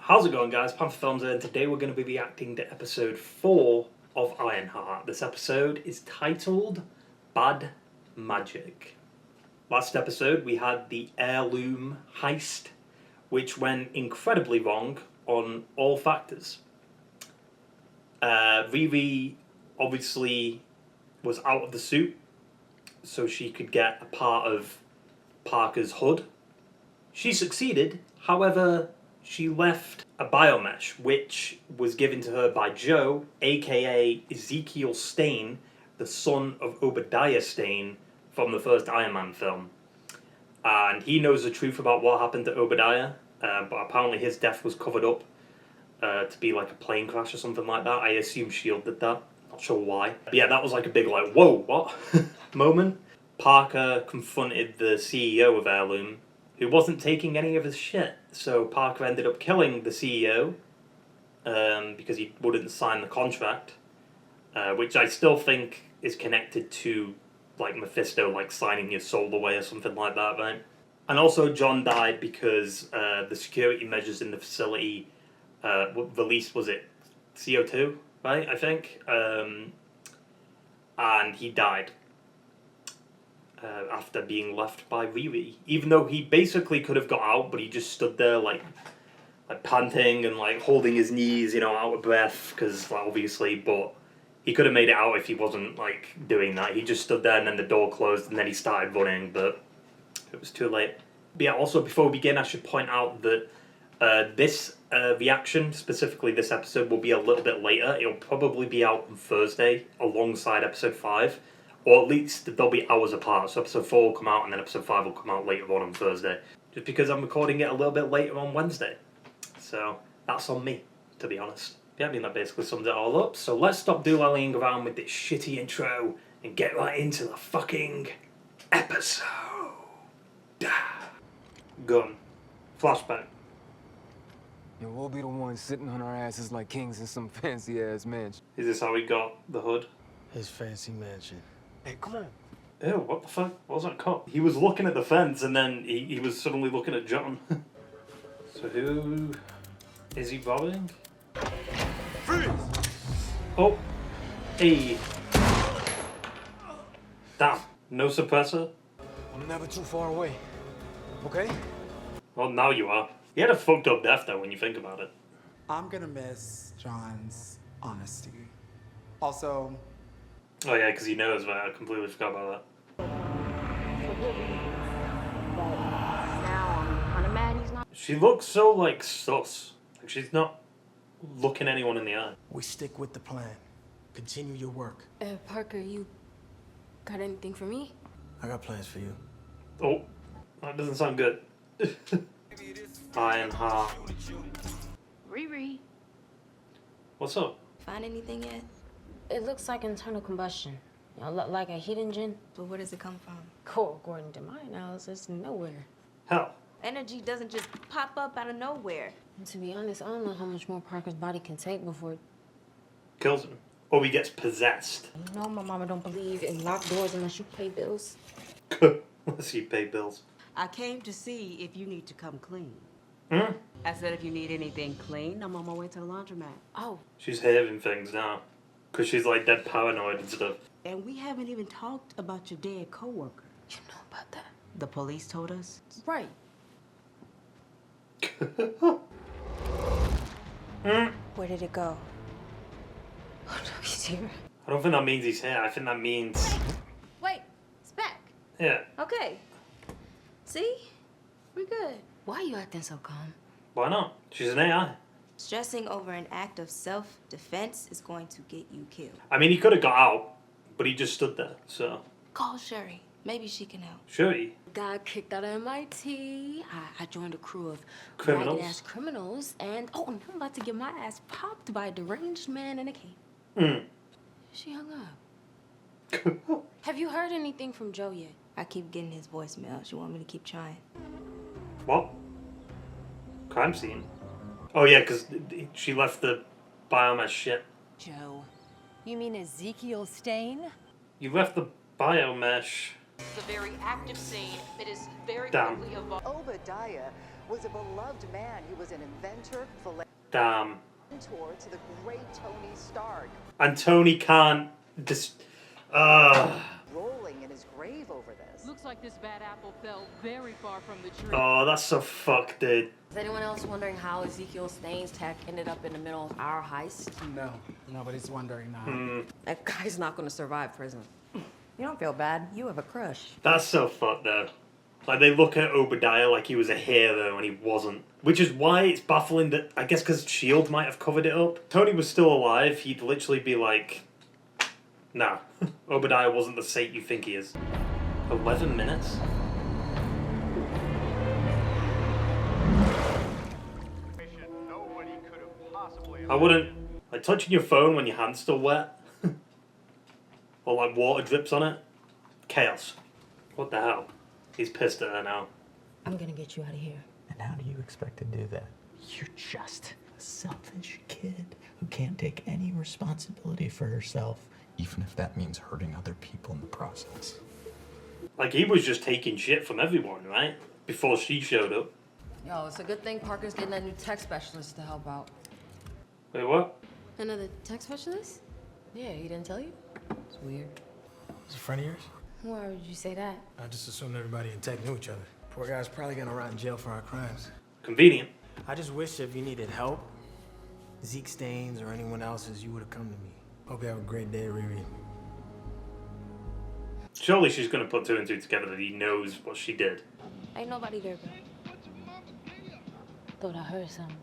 How's it going, guys? Panther Films here, and today we're going to be reacting to episode 4 of Ironheart. This episode is titled Bad Magic. Last episode we had the heirloom heist, which went incredibly wrong on all factors. Riri obviously was out of the suit so she could get a part of Parker's hood. She succeeded, however, she left a biomesh which was given to her by Joe, aka Ezekiel Stane, the son of Obadiah Stane from the first Iron Man film. And he knows the truth about what happened to Obadiah, but apparently his death was covered up to be like a plane crash or something like that. I assume S.H.I.E.L.D. did that. Not sure why. But yeah, that was like a big like, whoa, what? moment. Parker confronted the CEO of Heirloom, who wasn't taking any of his shit. So Parker ended up killing the CEO because he wouldn't sign the contract, which I still think is connected to like Mephisto, like signing your soul away or something like that, right? And also John died because the security measures in the facility released, was it CO2, right? I think, and he died. After being left by Riri, even though he basically could have got out, but he just stood there like panting and like holding his knees, you know, out of breath, because like, obviously, but he could have made it out if he wasn't like doing that. He just stood there and then the door closed and then he started running, but it was too late. But yeah, also before we begin, I should point out that this reaction, specifically this episode, will be a little bit later. It'll probably be out on Thursday alongside episode 5. Or at least they'll be hours apart. So episode 4 will come out and then episode 5 will come out later on Thursday. Just because I'm recording it a little bit later on Wednesday. So that's on me, to be honest. Yeah, I mean, that basically sums it all up. So let's stop doolallying around with this shitty intro and get right into the fucking episode. Gun. Flashback. And we'll be the ones sitting on our asses like kings in some fancy-ass mansion. Is this how he got the hood? His fancy mansion. Hey, come on. Ew, what the fuck? What was that cop? He was looking at the fence and then he was suddenly looking at John. So who is he robbing? Freeze! Oh. Hey. Damn. No suppressor? I'm never too far away. Okay? Well, now you are. He had a fucked up death though when you think about it. I'm gonna miss John's honesty. Also, Oh yeah, because he knows, but I completely forgot about that. Now I'm kind of mad he's not. She looks so like sus. Like she's not looking anyone in the eye. We stick with the plan. Continue your work. Parker, you got anything for me? I got plans for you. Oh, that doesn't sound good. Ironheart. Riri, What's up? find anything yet? It looks like internal combustion. You know, like a heat engine. But where does it come from? According to my analysis, nowhere. Hell. Energy doesn't just pop up out of nowhere. And to be honest, I don't know how much more Parker's body can take before it... Kills him. Or he gets possessed. You know my mama don't believe in locked doors unless you pay bills. Unless you pay bills. I came to see if you need to come clean. Hmm? I said if you need anything clean, I'm on my way to the laundromat. Oh, She's having things now. Because she's like dead paranoid and stuff. And we haven't even talked about your dead coworker. you know about that. The police told us. Right. Where did it go? Oh, no, he's here. I don't think that means he's here. I think that means... Wait, it's back. Yeah. Okay. See? We're good. Why are you acting so calm? Why not? She's an AI. Stressing over an act of self-defense is going to get you killed. I mean, he could have got out, but he just stood there, so... Call Sherry. Maybe she can help. Sure he... Got kicked out of MIT. I joined a crew of Criminals? ragged-ass criminals. And, oh, and I'm about to get my ass popped by a deranged man in a cape. Hmm. She hung up. Have you heard anything from Joe yet? I keep getting his voicemails. You want me to keep trying? What? Crime scene? Oh yeah, because she left the biomesh shit. Joe, you mean Ezekiel Stane? You left the biomesh. It's a very active scene. It is very Damn. quickly evolving. Obadiah was a beloved man. He was an inventor, Damn. mentor to the great Tony Stark. And Tony can't Rolling in his grave over this. Looks like this bad apple fell very far from the tree. Oh, that's so fucked, dude. Is anyone else wondering how Ezekiel Stain's tech ended up in the middle of our heist? No, nobody's wondering now. That guy's not gonna survive prison. You don't feel bad. You have a crush. That's so fucked, though. Like, they look at Obadiah like he was a hero and he wasn't. Which is why it's baffling that, I guess because S.H.I.E.L.D. might have covered it up. Tony was still alive, he'd literally be like, nah, Obadiah wasn't the saint you think he is. 11 minutes? I wouldn't, like, touching your phone when your hand's still wet. Or like water drips on it. Chaos. What the hell? He's pissed at her now. I'm gonna get you out of here. And how do you expect to do that? You're just a selfish kid who can't take any responsibility for herself, even if that means hurting other people in the process. Like, he was just taking shit from everyone, right? Before she showed up. Yo, it's a good thing Parker's getting that new tech specialist to help out. Wait, what? Another tech specialist? Yeah, he didn't tell you? It's weird. Is a friend of yours? Why would you say that? I just assumed everybody in tech knew each other. Poor guy's probably gonna rot in jail for our crimes. Convenient. I just wish if you needed help, Zeke Staines or anyone else's, you would have come to me. Hope you have a great day, Riri. Surely she's gonna put two and two together that he knows what she did. Ain't nobody there, bro. Thought I heard something.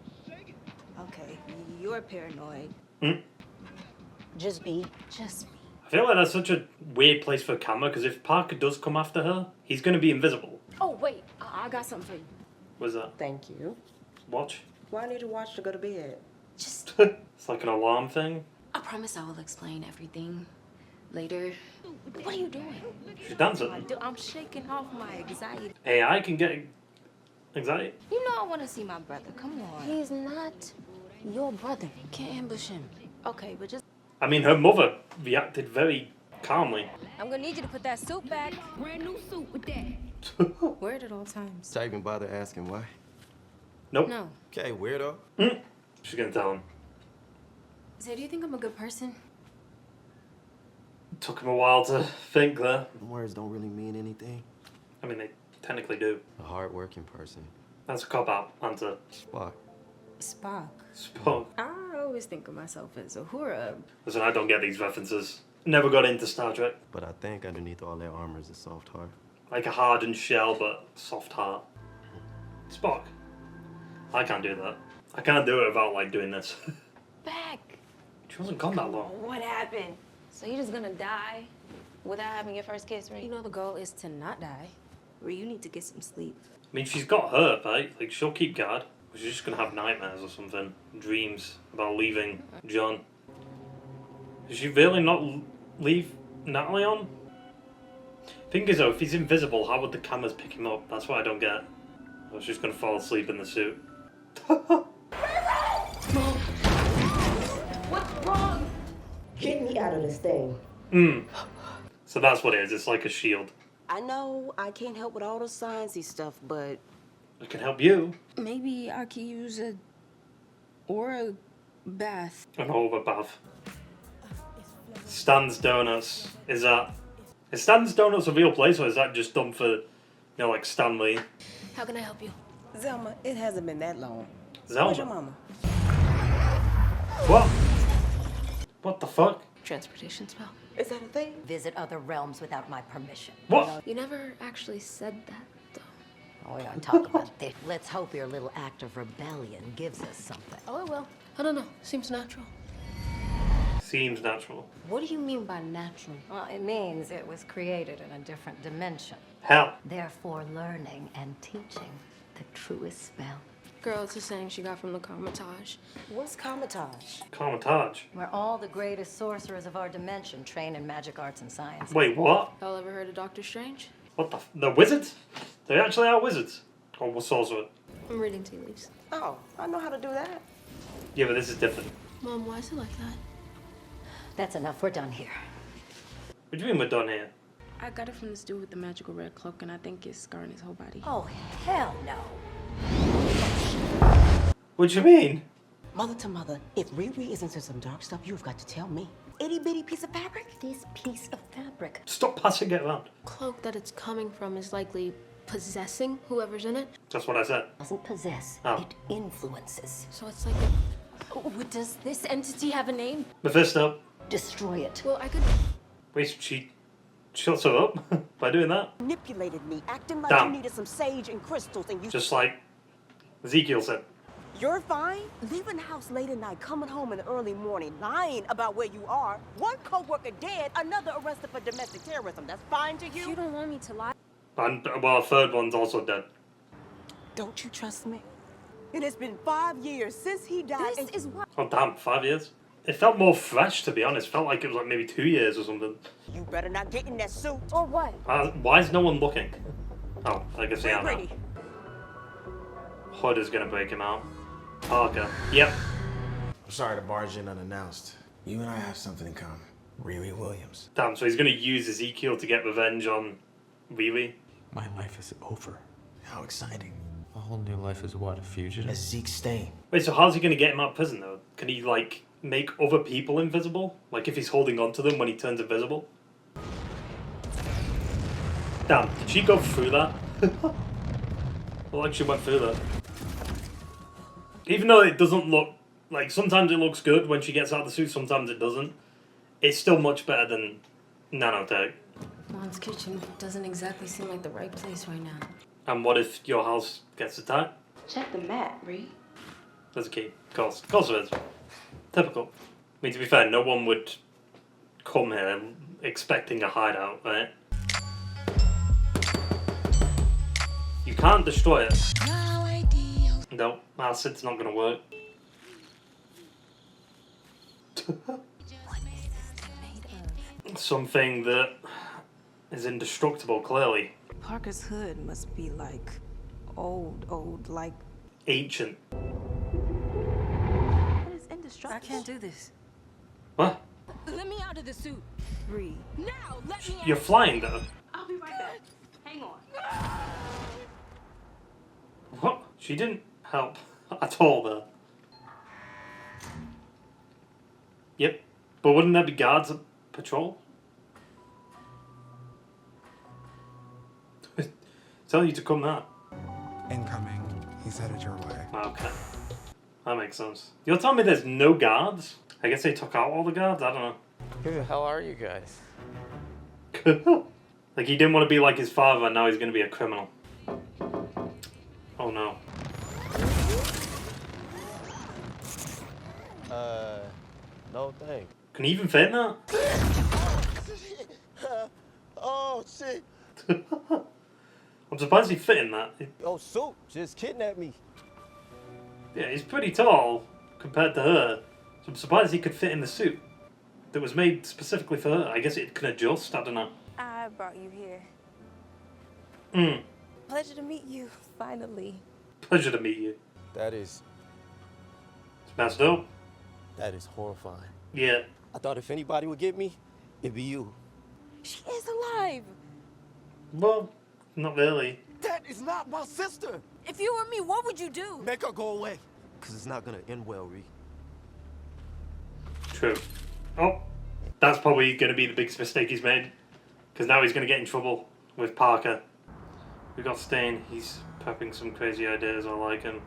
Okay, you're paranoid. Just be. I feel like that's such a weird place for a camera, because if Parker does come after her, he's gonna be invisible. Oh, wait. I got something for you. What's that? Thank you. Watch? Why need to watch to go to bed? Just, It's like an alarm thing. I promise I will explain everything later. What are you doing? She's dancing. I'm shaking off my anxiety. AI can get anxiety. You know I want to see my brother. Come on. He's not your brother. You can't ambush him. Okay, but just... I mean, her mother reacted very calmly. I'm gonna need you to put that suit back. Brand new suit with that. Wear it at all times. Did I even bother asking why? Nope. No. Okay, weirdo. She's gonna tell him. So do you think I'm a good person? Took him a while to think there. Words don't really mean anything. I mean, they technically do. A hard-working person. That's a cop-out answer. Spock. Spock. Spock. I always think of myself as a Uhura. Listen, I don't get these references. Never got into Star Trek. But I think underneath all that armor is a soft heart. Like a hardened shell, but soft heart. Spock. I can't do that. I can't do it without, like, doing this. Back. She wasn't gone that long. What happened? So you're just gonna die without having your first kiss, right? You know the goal is to not die. Or you need to get some sleep. I mean, she's got her, right? Like, she'll keep guard. She's just gonna have nightmares or something. Dreams about leaving John. Did she really not leave Natalie on? Thing is, though, if he's invisible, how would the cameras pick him up? That's what I don't get. I was just gonna fall asleep in the suit. What's wrong? Get me out of this thing. So that's what it is. It's like a shield. I know I can't help with all the sciencey stuff, but It can help you. Maybe I could use a bath. An overbath. Stan's Donuts. Is Stan's Donuts a real place, or is that just done for, you know, like Stanley? How can I help you? Zelma, it hasn't been that long. Zelma? Where's your mama? What? What the fuck? Transportation spell. Is that a thing? Visit other realms without my permission. What? You never actually said that, though. Oh, we don't talk about this. Let's hope your little act of rebellion gives us something. Oh, it will. I don't know. Seems natural. Seems natural. What do you mean by natural? Well, it means it was created in a different dimension. Hell. Therefore, learning and teaching the truest spell. Girl, it's a saying she got from the Comitage. What's Comitage? Comitage. Where all the greatest sorcerers of our dimension train in magic arts and science. Wait, what? Y'all ever heard of Doctor Strange? What the wizards? They actually are wizards. Or what sorcerer? I'm reading tea leaves. Oh, I know how to do that. Yeah, but this is different. Mom, why is it like that? That's enough. We're done here. What do you mean we're done here? I got it from this dude with the magical red cloak, and I think it's scarring his whole body. Oh, hell no. What do you mean? Mother to mother, if Riri is into some dark stuff, you've got to tell me. Itty bitty piece of fabric? This piece of fabric. Stop passing it around. Cloak that it's coming from is likely possessing whoever's in it. That's what I said. Doesn't possess. Oh. It influences. So it's like does this entity have a name? Mephisto. Destroy it. Well, I could... Wait, she shuts her up by doing that? Manipulated me, acting like Damn. you needed some sage and crystals, and you... Just like Ezekiel said. You're fine? Leaving the house late at night, coming home in the early morning, lying about where you are. One co-worker dead, another arrested for domestic terrorism. That's fine to you? You don't want me to lie? And, well, a third one's also dead. Don't you trust me? It has been 5 years since he died. This is what... Oh, damn, 5 years? It felt more fresh, to be honest. Felt like it was like maybe 2 years or something. You better not get in that suit. Or what? Why is no one looking? Oh, I guess they are now. Ready. Hood is gonna break him out. Parker. Yep. I'm sorry to barge in unannounced. You and I have something in common. Riri Williams. Damn, so he's gonna use Ezekiel to get revenge on Riri? My life is over. How exciting. A whole new life is what, a fugitive? As Zeke Stain. Wait, so how's he gonna get him out of prison though? Can he, like, make other people invisible? Like if he's holding on to them when he turns invisible? Damn, did she go through that? Well, like she went through that. Even though it doesn't look, like sometimes it looks good when she gets out of the suit, sometimes it doesn't. It's still much better than nanotech. Mom's kitchen doesn't exactly seem like the right place right now. And what if your house gets attacked? Check the map, Ree. There's a key. Of course it is. Typical. I mean, to be fair, no one would come here expecting a hideout, right? You can't destroy it. No, acid's not gonna work. Something that is indestructible, clearly. Parker's hood must be like old, like... Ancient. What is indestructible? I can't do this. What? Let me out of the suit. Ree. Now, let me out. You're flying though. I'll be right back. Hang on. What? She didn't help at all there. Yep. But wouldn't there be guards at patrol? Telling you to come out. Incoming. He's headed your way. Okay. That makes sense. You're telling me there's no guards? I guess they took out all the guards? I don't Who the hell are you guys? know. Like he didn't want to be like his father and now he's going to be a criminal. Oh no. No thing. Can he even fit in that? Oh, shit. I'm surprised he fit in that. Oh, Soup just kidnapped me. Yeah, he's pretty tall compared to her. So I'm surprised he could fit in the suit that was made specifically for her. I guess it can adjust, I don't know. I brought you here. Pleasure to meet you, finally. Pleasure to meet you. That is It's messed up. horrifying. Yeah. I thought if anybody would get me, it'd be you. She is alive. Well, not really. That is not my sister. If you were me, what would you do? Make her go away. Because it's not going to end well, Ree. True. Oh, that's probably going to be the biggest mistake he's made. Because now he's going to get in trouble with Parker. We got Stain. He's prepping some crazy ideas. I like him.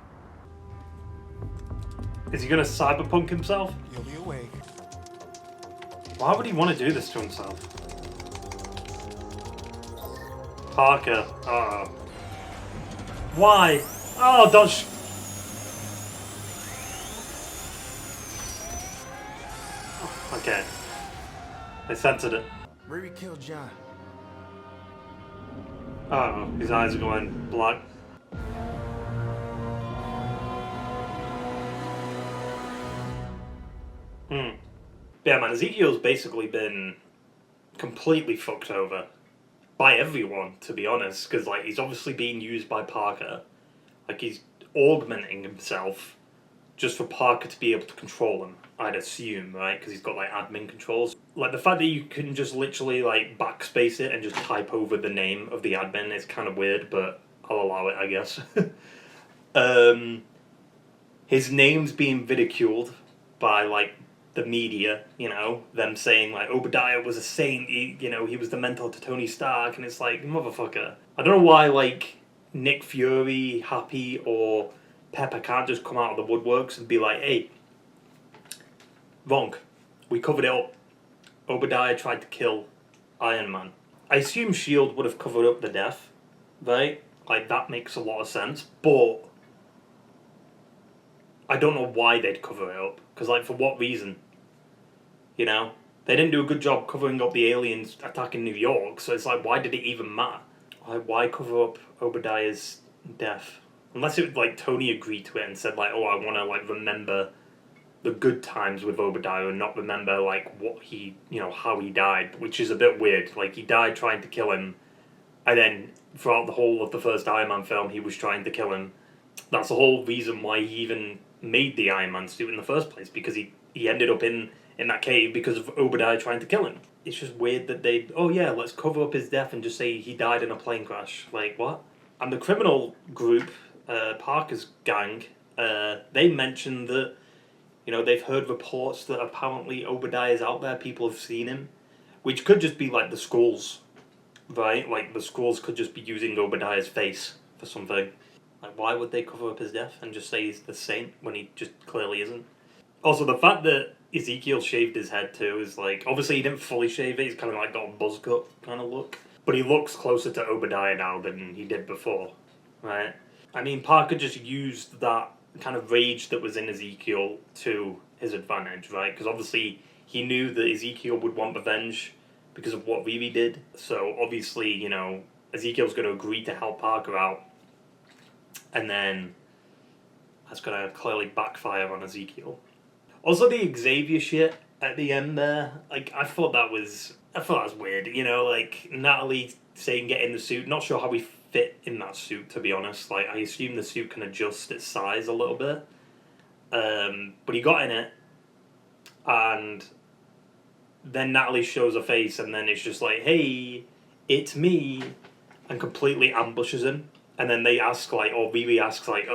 Is he going to cyberpunk himself? You'll be awake. Why would he want to do this to himself? Parker. Uh-oh. Why? Oh, don't Okay. They censored it. Riri killed John. Uh-oh. His eyes are going black. Yeah, man, Ezekiel's basically been completely fucked over by everyone, to be honest, because like he's obviously being used by Parker. Like he's augmenting himself just for Parker to be able to control him, I'd assume, right? Because he's got like admin controls. Like the fact that you can just literally like backspace it and just type over the name of the admin is kind of weird, but I'll allow it, I guess. his name's being ridiculed by, like, the media, you know, them saying, like, Obadiah was a saint, he was the mentor to Tony Stark, and it's like, motherfucker. I don't know why, like, Nick Fury, Happy, or Pepper can't just come out of the woodworks and be like, hey, wrong. We covered it up. Obadiah tried to kill Iron Man. I assume S.H.I.E.L.D. would have covered up the death, right? Like, that makes a lot of sense, but I don't know why they'd cover it up. Because, like, for what reason? You know? They didn't do a good job covering up the aliens attacking New York, so it's like, why did it even matter? Like, why cover up Obadiah's death? Unless it, like, Tony agreed to it and said, like, oh, I want to, like, remember the good times with Obadiah and not remember, like, what he, how he died, which is a bit weird. Like, he died trying to kill him, and then throughout the whole of the first Iron Man film, he was trying to kill him. That's the whole reason why he even made the Iron Man suit in the first place, because he ended up in that cave because of Obadiah trying to kill him. It's just weird that they, oh yeah, let's cover up his death and just say he died in a plane crash. Like, what? And the criminal group, Parker's gang, they mentioned that, they've heard reports that apparently Obadiah's out there, people have seen him, which could just be like the Skrulls, right? Like, the Skrulls could just be using Obadiah's face for something. Like, why would they cover up his death and just say he's the saint when he just clearly isn't? Also, the fact that Ezekiel shaved his head too is like, obviously he didn't fully shave it, he's kind of like got a buzz cut kind of look. But he looks closer to Obadiah now than he did before, right? I mean, Parker just used that kind of rage that was in Ezekiel to his advantage, right? Because obviously he knew that Ezekiel would want revenge because of what Riri did. So obviously, Ezekiel's going to agree to help Parker out. And then that's going to clearly backfire on Ezekiel. Also, the Xavier shit at the end there, like, I thought that was weird, like, Natalie saying get in the suit, not sure how we fit in that suit, to be honest. Like, I assume the suit can adjust its size a little bit. But he got in it, and then Natalie shows her face, and then it's just like, hey, it's me, and completely ambushes him. And then they ask, like, or Riri asks, like,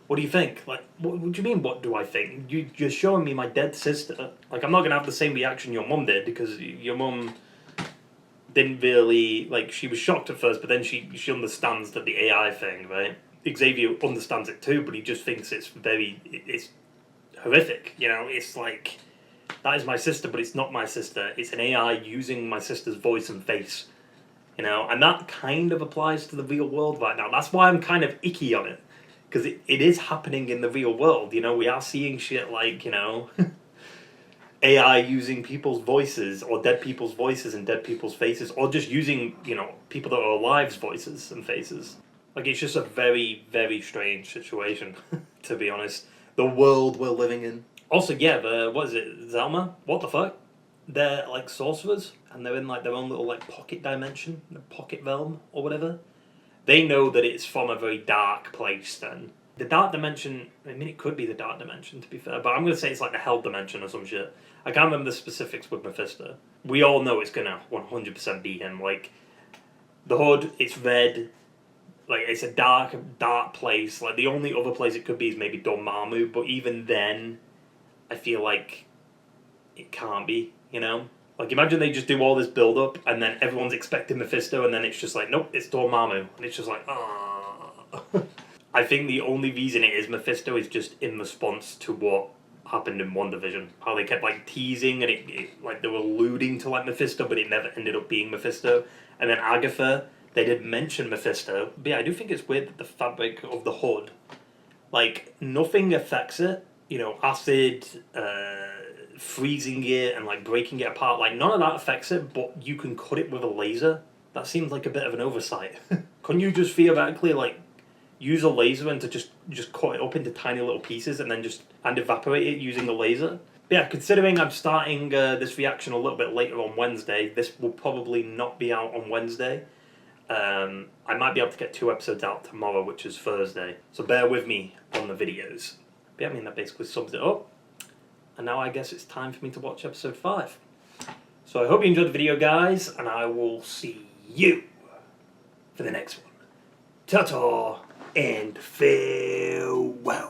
what do you think? Like, what do you mean, what do I think? You're showing me my dead sister. Like, I'm not going to have the same reaction your mum did, because your mum didn't really, like, she was shocked at first, but then she understands that the AI thing, right? Xavier understands it too, but he just thinks it's horrific, It's like, that is my sister, but it's not my sister. It's an AI using my sister's voice and face, And that kind of applies to the real world right now. That's why I'm kind of icky on it. Because it is happening in the real world, we are seeing shit like, AI using people's voices, or dead people's voices and dead people's faces, or just using, people that are alive's voices and faces. Like, it's just a very, very strange situation, to be honest. The world we're living in. Also, yeah, what is it, Zelma? What the fuck? They're, like, sorcerers, and they're in, like, their own little, like, pocket dimension, the pocket realm, or whatever. They know that it's from a very dark place then. The dark dimension, I mean, it could be the dark dimension, to be fair, but I'm going to say it's like the hell dimension or some shit. I can't remember the specifics with Mephisto. We all know it's going to 100% be him. Like, the hood, it's red. Like, it's a dark place. Like, the only other place it could be is maybe Dormammu, but even then, I feel like it can't be, Like, imagine they just do all this build-up, and then everyone's expecting Mephisto, and then it's just like, nope, it's Dormammu. And it's just like, ah. I think the only reason it is Mephisto is just in response to what happened in WandaVision. How they kept, like, teasing, and it like, they were alluding to, like, Mephisto, but it never ended up being Mephisto. And then Agatha, they did mention Mephisto. But yeah, I do think it's weird that the fabric of the hood, like, nothing affects it. Acid, freezing it and like breaking it apart, like none of that affects it, but you can cut it with a laser. That seems like a bit of an oversight. Couldn't you just theoretically like use a laser and to just cut it up into tiny little pieces and then and evaporate it using a laser? But yeah, considering I'm starting this reaction a little bit later on Wednesday, this will probably not be out on Wednesday. I might be able to get 2 episodes out tomorrow, which is Thursday, so bear with me on the videos. But yeah, I mean, that basically sums it up. And now I guess it's time for me to watch episode 5. So I hope you enjoyed the video, guys, and I will see you for the next one. Ta-ta and farewell.